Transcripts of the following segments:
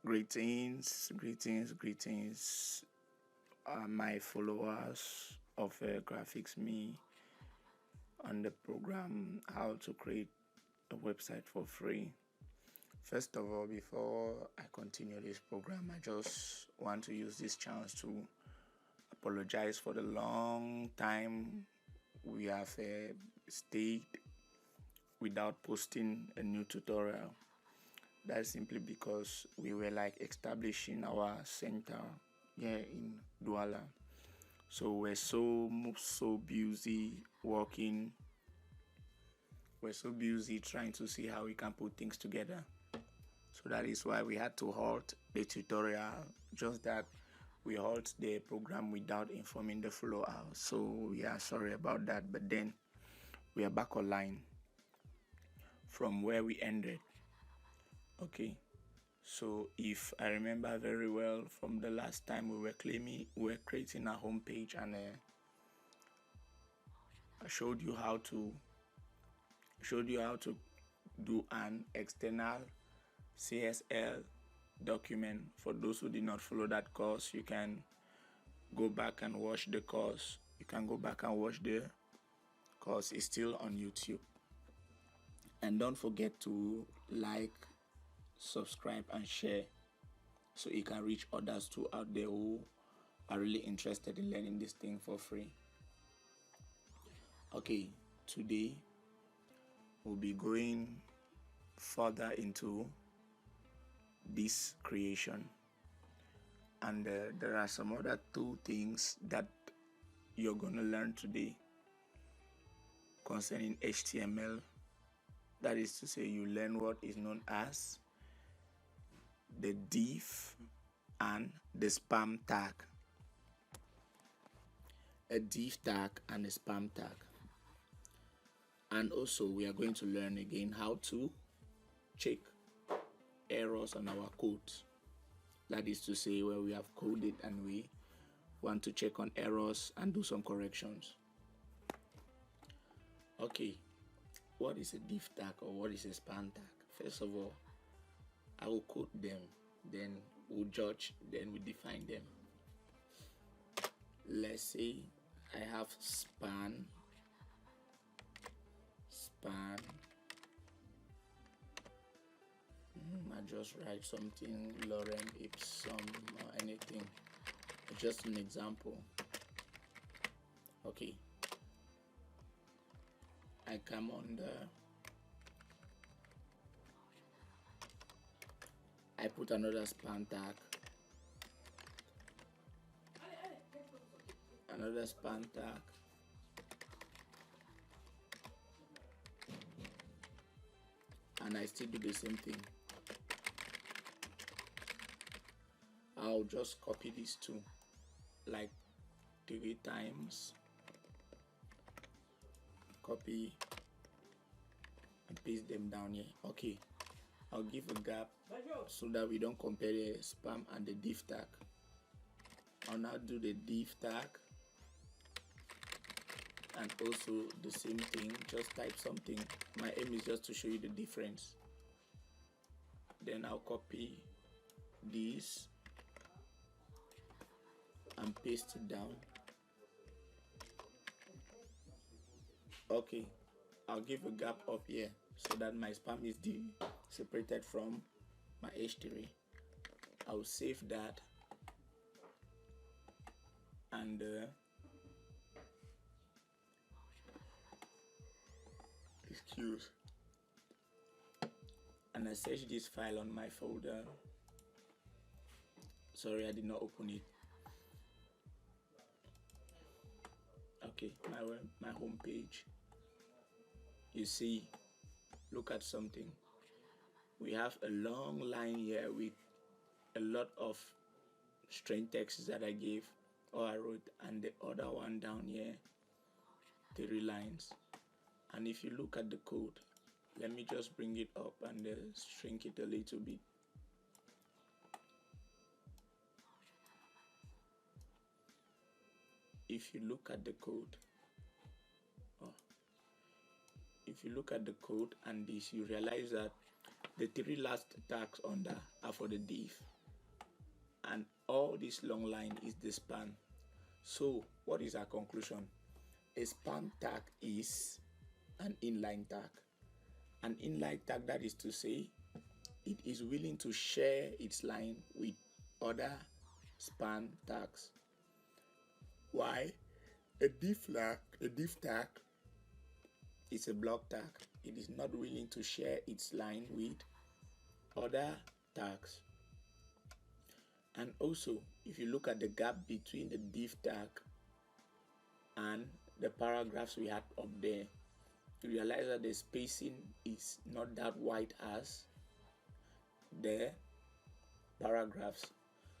Greetings, my followers of Graphics Me on the program How to Create a Website for Free. First of all, before I continue this program, I just want to use this chance to apologize for the long time we have stayed without posting a new tutorial. That's simply because we were establishing our center here in Douala. So we're so busy working. We're so busy trying to see how we can put things together. So that is why we had to halt the tutorial. Just that we halt the program without informing the follower. So we are sorry about that. But then we are back online from where we ended. Okay, so if I remember very well from the last time we were creating a homepage, and I showed you how to do an external CSL document. For those who did not follow that course, you can go back and watch the course. The course is still on YouTube. And don't forget to like, subscribe and share so you can reach others too out there who are really interested in learning this thing for free. Okay, today we'll be going further into this creation, and there are some other two things that you're going to learn today concerning HTML. That is to say, you learn what is known as the div and the spam tag. A div tag and a spam tag. And also we are going to learn again how to check errors on our code. That is to say, where we have coded and we want to check on errors and do some corrections. Okay, what is a div tag or what is a spam tag? First of all, I will code them, then we'll judge, then we define them. Let's say I have span, I just write something lorem ipsum or anything, just an example. Okay, I come on I put another span tag, and I still do the same thing. I'll just copy these two like 3 times, copy and paste them down here. Okay, I'll give a gap so that we don't compare the spam and the div tag. I'll now do the div tag and also the same thing, just type something. My aim is just to show you the difference. Then I'll copy this and paste it down. Okay, I'll give a gap up here so that my spam is separated from my h3. I'll save that and excuse, and I search this file on my folder. Sorry, I did not open it. Okay, my home page. You see, look at something. We have a long line here with a lot of strange texts that I gave or I wrote, and the other one down here, 3 lines. And if you look at the code, let me just bring it up and shrink it a little bit. If you look at the code, and this, you realize that the 3 last tags under are for the div, and all this long line is the span. So what is our conclusion? A span tag is an inline tag. An inline tag, that is to say, it is willing to share its line with other span tags. Why? A div tag is a block tag. It is not willing to share its line with other tags. And also, if you look at the gap between the div tag and the paragraphs we had up there, you realize that the spacing is not that wide as the paragraphs.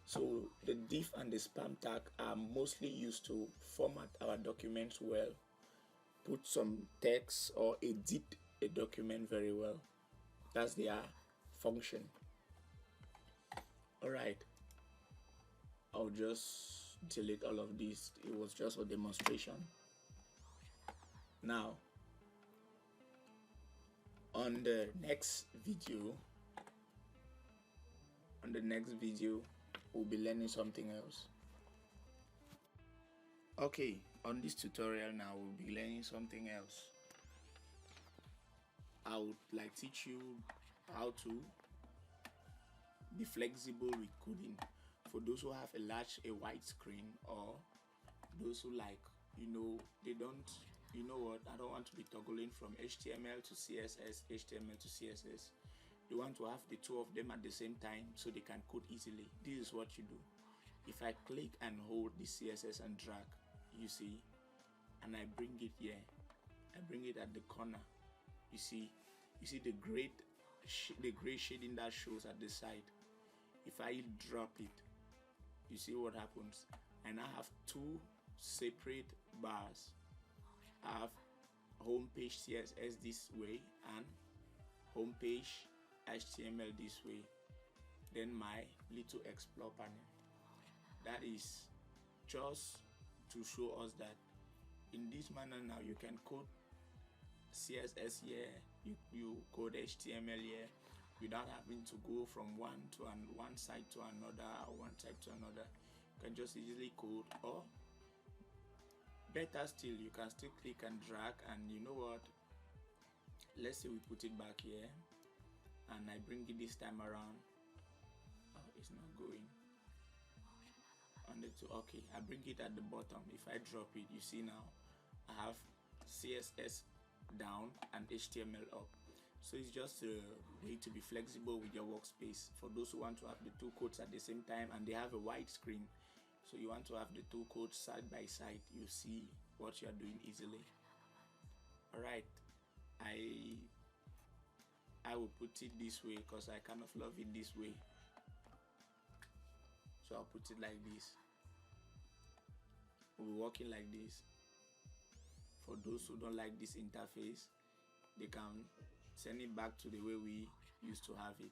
So the div and the span tag are mostly used to format our documents well, put some text or edit a document very well. That's their function. Alright, I'll just delete all of this. It was just a demonstration. Now, on the next video, we'll be learning something else. Okay, on this tutorial now, we'll be learning something else. I would like teach you how to be flexible with coding for those who have a wide screen, or those who they don't, I don't want to be toggling from HTML to CSS, HTML to CSS. You want to have the two of them at the same time so they can code easily. This is what you do. If I click and hold the CSS and drag, you see, and I bring it here, I bring it at the corner, you see the gray shading that shows at the side. If I drop it, you see what happens. And I have two separate bars. I have homepage CSS this way and homepage HTML this way. Then my little explore panel. That is just to show us that in this manner now you can code CSS here, you code HTML here, without having to go from one side to another, or one side to another. You can just easily code, or better still, you can still click and drag, and you know what, let's say we put it back here and I bring it this time around. Oh, it's not going on the two. Okay, I bring it at the bottom. If I drop it, you see now I have CSS down and HTML up. So it's just a way to be flexible with your workspace for those who want to have the two codes at the same time and they have a wide screen. So you want to have the two codes side by side, you see what you are doing easily. Alright, I will put it this way because I kind of love it this way. So I'll put it like this. We'll be working like this. For those who don't like this interface, they can send it back to the way we used to have it.